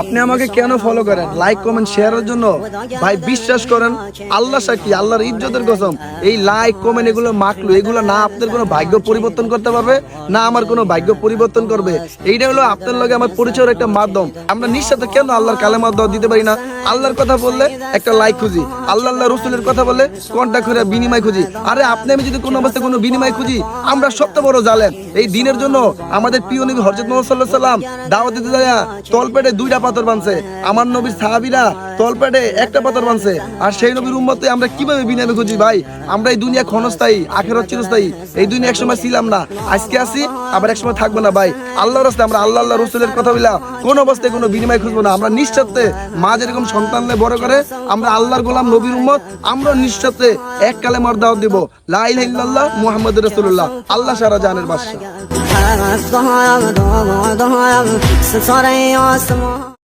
আপনি আমাকে কেন ফলো করেন? লাইক কমেন্ট শেয়ারের জন্য? ভাই বিশ্বাস করেন, আল্লাহ সাক্ষী, আল্লাহর ইজ্জতের কসম, এই লাইক কমেন্ট এগুলো মাখলো, এগুলো না আপনার কোনো ভাগ্য পরিবর্তন করতে পারবে, না আমার কোনো ভাগ্য পরিবর্তন করবে। এইটা হলো আপনার লগে আমার পরিচয়ের একটা মাধ্যম। আমরা নিঃস্বার্থে কেন আল্লাহর কালেমা দিতে পারি না? আল্লাহর কথা বললে একটা লাইক খুঁজি, আল্লাহ রসুলের কথা বললে কন্টাক্ট করে বিনিময় খুঁজি। আরে আপনি আমি যদি কোনো অবস্থায় কোনো বিনিময় খুঁজি, আমরা সবচেয়ে বড় জালেম। এই দিনের জন্য আমাদের প্রিয় নবী হযরত মুহাম্মদ সাল্লাল্লাহু আলাইহি সাল্লাম দাওয়াত দিতে যায় তলপেটে 2টা পাথর বাঁধছে, আমার নবীর সাহাবীরা তলপেটে একটা পাথর বাঁধছে। আর সেই নবীর উম্মতে আমরা কিভাবে বিনিময় খুঁজি? ভাই আমরা এই দুনিয়া ক্ষণস্থায়ী, আখিরাত চিরস্থায়ী। এই দুনিয়া একসময় ছিলাম না, আজকে আছি, আবার একসময় থাকবো না। ভাই আল্লাহর রাস্তায় আমরা আল্লাহ রসুলের কথা বলা কোন অবস্থায় কোনো বিনিময় খুঁজবো না। আমরা নিঃস্বার্থে, মা যেরকম সন্তানদের বড় করে, আমরা আল্লাহর গোলাম নবীর উম্মত, আমরা নিঃস্বার্থে এক কালেমার দাওয়াত দিব, লা ইলাহা ইল্লাল্লাহ মুহাম্মাদুর রাসূলুল্লাহ। আল্লাহ সারা জানের বাদশা।